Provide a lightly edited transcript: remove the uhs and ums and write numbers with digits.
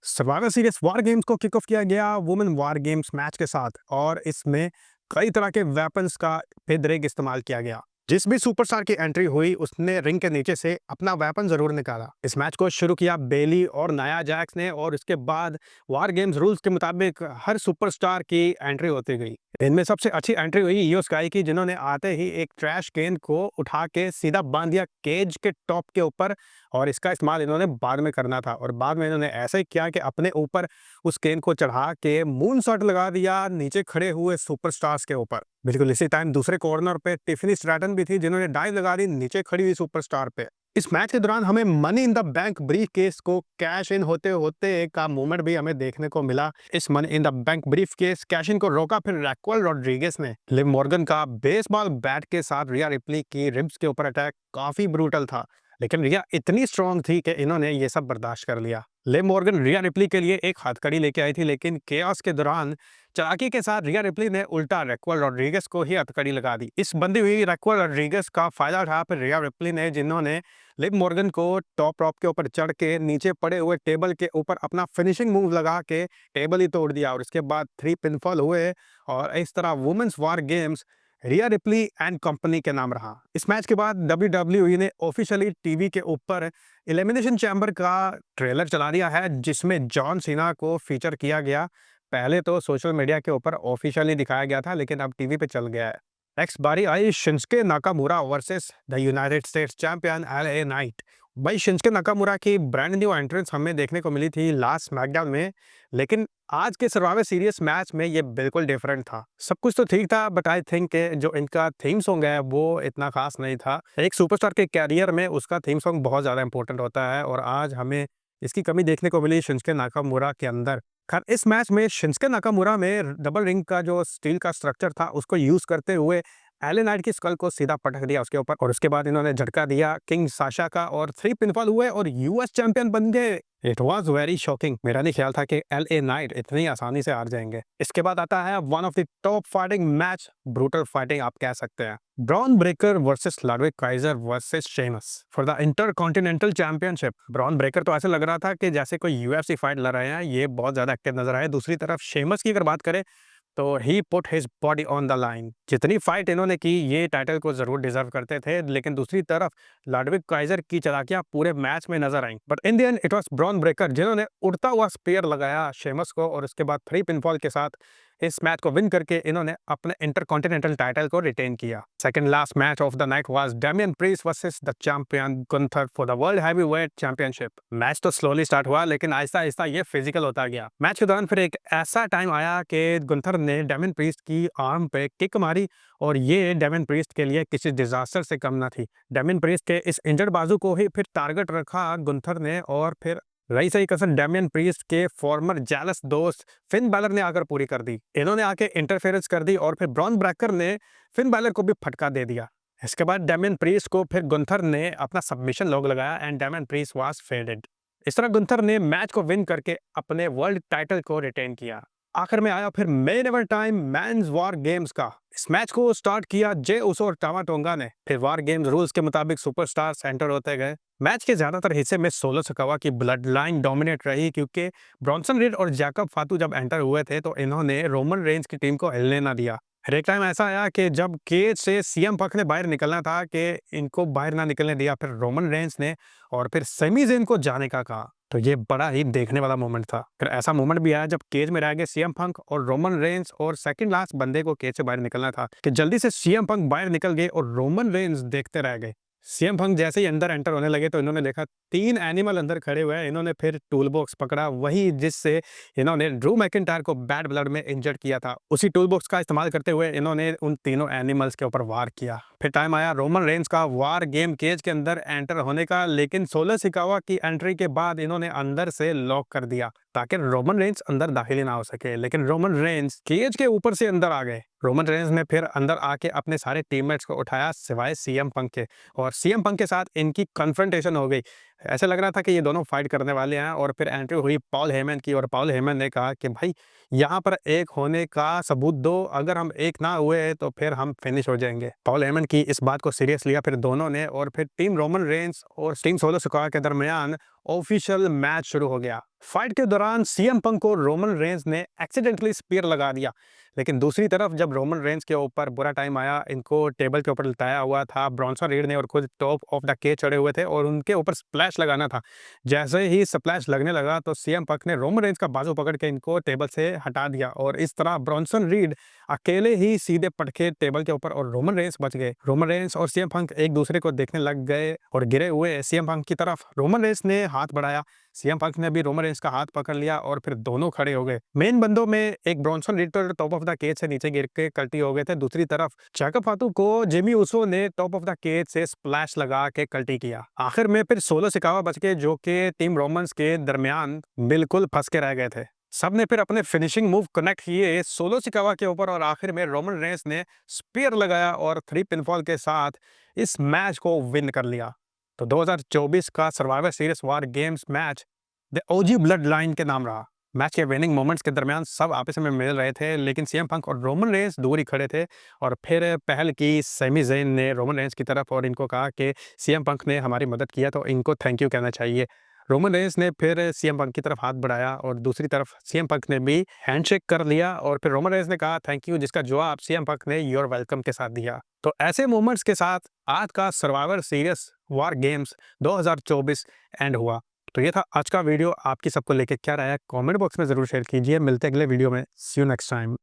Survivor series war games को kick off किया गया वुमेन वॉर गेम्स मैच के साथ और इसमें कई तरह के वेपन्स का बेदरेग इस्तेमाल किया गया। जिस भी सुपरस्टार की एंट्री हुई उसने रिंग के नीचे से अपना वेपन जरूर निकाला। इस मैच को शुरू किया बेली और नाया जैक्स ने और उसके बाद वॉर गेम्स रूल्स के मुताबिक हर सुपरस्टार की एंट्री होती गई। इनमें सबसे अच्छी एंट्री हुई ईयो स्काई की, जिन्होंने आते ही एक ट्रैश कैन को उठा के सीधा बांध दिया केज के टॉप के ऊपर और इसका इस्तेमाल इन्होंने बाद में करना था और बाद में इन्होंने ऐसा ही किया कि अपने ऊपर उस केन को चढ़ा के मून शॉट लगा दिया नीचे खड़े हुए सुपरस्टार्स के ऊपर। बिल्कुल इसी टाइम दूसरे कॉर्नर पे टिफनी स्ट्रैटन भी थी, जिन्होंने डाइव लगा दी नीचे खड़ी हुई सुपरस्टार पे। इस मैच के दौरान हमें money in the bank brief case को कैश इन होते होते का मोमेंट भी हमें देखने को मिला। इस money in the bank brief case cash in को रोका फिर रैक्वेल रॉड्रिगेज ने। लिव मॉर्गन का बेसबॉल बैट के साथ रिया रिप्ली की रिब्स के ऊपर अटैक काफी ब्रूटल था, लेकिन रिया इतनी स्ट्रांग थी कि इन्होंने ये सब बर्दाश्त कर लिया। लिव मॉर्गन रिया रिप्ली के लिए एक हथकड़ी लेके आई थी, लेकिन केओस के दौरान चालाकी के साथ रिया रिप्ली ने उल्टा रैक्वेल रॉड्रिगेज को ही हथकड़ी लगा दी। इस बंदी हुई रैक्वेल रॉड्रिगेज का फायदा उठा फिर रिया रिप्ली ने, जिन्होंने लिव मॉर्गन को टॉप रॉप के ऊपर चढ़ के नीचे पड़े हुए टेबल के ऊपर अपना फिनिशिंग मूव लगा के टेबल ही तोड़ दिया और उसके बाद 3 पिनफॉल हुए और इस तरह women's war games Rhea Ripley and company के नाम रहा। इस मैच के बाद WWE ने ऑफिशियली टीवी के ऊपर एलिमिनेशन चैम्बर का ट्रेलर चला दिया है, जिसमें जॉन सीना को फीचर किया गया। पहले तो सोशल मीडिया के ऊपर ऑफिशियली दिखाया गया था, लेकिन अब टीवी पे चल गया है। नेक्स्ट बारी आई Shinsuke Nakamura versus the United States champion LA Knight. भाई शिंस्के नाकामुरा की ब्रांड न्यू एंट्रेंस हमें देखने को मिली थी लास्ट स्मैकडाउन में, लेकिन आज के सर्वाइवर सीरीज मैच में ये बिल्कुल डिफरेंट था। सब कुछ तो ठीक था, बट आई थिंक जो इनका थीम सॉन्ग है वो इतना खास नहीं था। एक सुपरस्टार के कैरियर में उसका थीम सॉन्ग बहुत ज़्यादा इंपॉर्टेंट होता है और आज हमें इसकी कमी देखने को मिली शिंस्के नाकामुरा के अंदर। खैर इस मैच में शिंस्के नाकामुरा में डबल रिंग का जो स्टील का स्ट्रक्चर था उसको यूज करते हुए एले नाइट की स्कल को सीधा पटक दिया उसके ऊपर और उसके बाद इन्होंने झटका दिया किंग साशा का और 3 पिनफॉल हुए और यूएस चैंपियन बन गए। It was very shocking. मेरा नहीं ख्याल था कि LA नाइट इतनी आसानी से हार जाएंगे। इसके बाद आता है one of the top fighting match, brutal fighting आप कह सकते हैं। Bron Breakker versus Ludwig Kaiser versus Sheamus for the intercontinental championship. Bron Breakker तो ऐसे लग रहा था कि जैसे कोई UFC फाइट लड़ रहे हैं, ये बहुत ज्यादा एक्टिव नजर आए। दूसरी तरफ शेमस की अगर बात करें तो he put his body on the line. जितनी फाइट इन्होंने की ये टाइटल को जरूर डिजर्व करते थे, लेकिन दूसरी तरफ लाडविग काइजर की चालाकियां पूरे मैच में नजर आई। But in the end it was Bron Breakker जिन्होंने उड़ता हुआ स्पेयर लगाया शेमस को और उसके बाद 3 पिनफॉल के साथ इस मैच को विन करके इन्होंने अपने इंटरकॉन्टिनेंटल टाइटल को रिटेन किया। Second last match of the night was Damien priest versus the champion Gunther for the world heavyweight championship. Match तो स्लोली स्टार्ट हुआ, लेकिन आहिस्ता आहिस्ता ये फिजिकल होता गया। मैच के दौरान फिर एक ऐसा टाइम आया कि गुंथर ने डेमियन प्रीस्ट की आर्म पे किक मारी और ये डेमियन प्रीस्ट के लिए किसी डिजास्टर से कम न थी। डेमियन प्रीस्ट के इस इंजर्ड बाजू को ही फिर टारगेट रखा गुंथर ने और फिर रही सही कसर डेमियन प्रीस्ट के फॉर्मर जेलस दोस्त फिन बैलर ने आकर पूरी कर दी। इन्होंने आके इंटरफेरेंस कर दी और फिर ब्रॉन ब्रेकर ने फिन बैलर को भी फटका दे दिया। इसके बाद डेमियन प्रीस्ट को फिर गुंथर ने अपना सबमिशन लॉक लगाया and Damien priest was faded. इस तरह गुंथर ने मैच को विन करके अपने वर्ल्ड टाइटल को रिटेन किया। आखिर में आया फिर main ever time men's war games का। इस मैच को स्टार्ट किया जे उसो और टामा टोंगा ने। फिर वॉर गेम्स रूल्स के मुताबिक सुपरस्टार्स एंटर होते गए। मैच के ज्यादातर हिस्से में सोलो सिकावा की ब्लड लाइन डोमिनेट रही, क्योंकि ब्रॉन्सन रीड और जैकब फातू जब एंटर हुए थे तो इन्होंने रोमन रेंज की टीम को हिलने ना दिया। फिर एक टाइम ऐसा आया कि जब केज से सीएम पंक ने बाहर निकलना था कि इनको बाहर ना निकलने दिया फिर रोमन रेंज ने और फिर सेमी जेन को जाने का कहा। तो ये बड़ा ही देखने वाला मोमेंट था। फिर ऐसा मोमेंट भी आया जब केज में रह गए सीएम पंक और रोमन रेंज और सेकंड लास्ट बंदे को केज से बाहर निकलना था कि जल्दी से सीएम पंक बाहर निकल गए और रोमन रेंज देखते रह गए। सीएम पंक जैसे ही अंदर एंटर होने लगे तो इन्होंने देखा 3 एनिमल अंदर खड़े हुए हैं। इन्होंने फिर टूल बॉक्स पकड़ा, वही जिससे इन्होंने ड्रू मैकिंटायर को बैड ब्लड में इंजर्ड किया था। उसी टूल बॉक्स का इस्तेमाल करते हुए इन्होंने उन तीनों एनिमल्स के ऊपर वार किया। फिर टाइम आया रोमन रेंज का वार गेम केज के अंदर एंटर होने का, लेकिन सोलो सिकावा की एंट्री के बाद इन्होंने अंदर से लॉक कर दिया ताकि रोमन रेंज अंदर दाखिल ना हो सके। लेकिन रोमन रेंज केज के ऊपर से अंदर आ गए। रोमन रेंज ने फिर अंदर आके अपने सारे टीममेट्स को उठाया सिवाय सीएम पंक के, और सीएम पंक के साथ इनकी कन्फ्रंटेशन हो गई। ऐसा लग रहा था कि ये दोनों फाइट करने वाले हैं और फिर एंट्री हुई पॉल हेमन की और पॉल हेमन ने कहा कि भाई यहाँ पर एक होने का सबूत दो, अगर हम एक ना हुए तो फिर हम फिनिश हो जाएंगे। पॉल हेमन की इस बात को सीरियस लिया फिर दोनों ने और फिर टीम रोमन रेंज और टीम सोलो सिकावा के दरमियान ऑफिशियल मैच शुरू हो गया। फाइट के दौरान सीएम पंक को रोमन रेंस ने एक्सीडेंटली स्पीयर लगा दिया, लेकिन दूसरी तरफ जब रोमन रेंस के ऊपर बुरा टाइम आया, इनको टेबल के ऊपर लटाया हुआ था ब्रॉन्सन रीड ने और खुद टॉप ऑफ द केज चढ़े हुए थे और उनके ऊपर स्प्लैश लगाना था। जैसे ही स्प्लैश लगने लगा तो सीएम पंक ने रोमन रेंस का बाजू पकड़ के इनको टेबल से हटा दिया और इस तरह ब्रॉन्सन रीड अकेले ही सीधे पटके टेबल के ऊपर और रोमन रेंस बच गए। रोमन रेंस और सीएम पंक एक दूसरे को देखने लग गए और गिरे हुए सीएम पंक की तरफ रोमन रेंस ने हाथ बढ़ाया। सीएम पंक ने भी रोमन रेंस का हाथ पकड़ लिया और फिर दोनों खड़े हो गए। मेन बंदों में एक ब्रॉन्सन रीड तो टॉप ऑफ द केज से नीचे गिर के कल्टी हो गए थे। दूसरी तरफ चाका फातू को जिमी ऊसो ने टॉप ऑफ द केज से स्प्लैश लगा के कल्टी किया। आखिर में फिर सोलो सिकावा बच गए, जो कि टीम रोमन्स के दरमियान बिल्कुल फंस के रह गए थे। सबने फिर अपने फिनिशिंग मूव कनेक्ट किए सोलो सिकावा के ऊपर और आखिर में रोमन रेंस ने स्पीयर लगाया और 3 पिनफॉल के साथ इस मैच को विन कर लिया। तो 2024 का survivor series war games match the OG blood line के नाम रहा। मैच के विनिंग मोमेंट्स के दरमियान सब आपस में मिल रहे थे, लेकिन सीएम पंक और रोमन रेंस दूर ही खड़े थे और फिर पहल की सैमी ज़ेन ने रोमन रेंस की तरफ और इनको कहा कि सीएम पंक ने हमारी मदद किया तो इनको थैंक यू कहना चाहिए। रोमन रेंस ने फिर सीएम पंक की तरफ हाथ बढ़ाया और दूसरी तरफ सीएम पंक ने भी हैंडशेक कर लिया और फिर रोमन रेंस ने कहा थैंक यू, जिसका जवाब सीएम पंक ने यूर वेलकम के साथ दिया। तो ऐसे मोमेंट्स के साथ आज का survivor series war games 2024 and हुआ। तो ये था आज का वीडियो। आपकी सबको लेके क्या राय है कमेंट बॉक्स में जरूर शेयर कीजिए। मिलते हैं अगले वीडियो में। सी यू नेक्स्ट टाइम।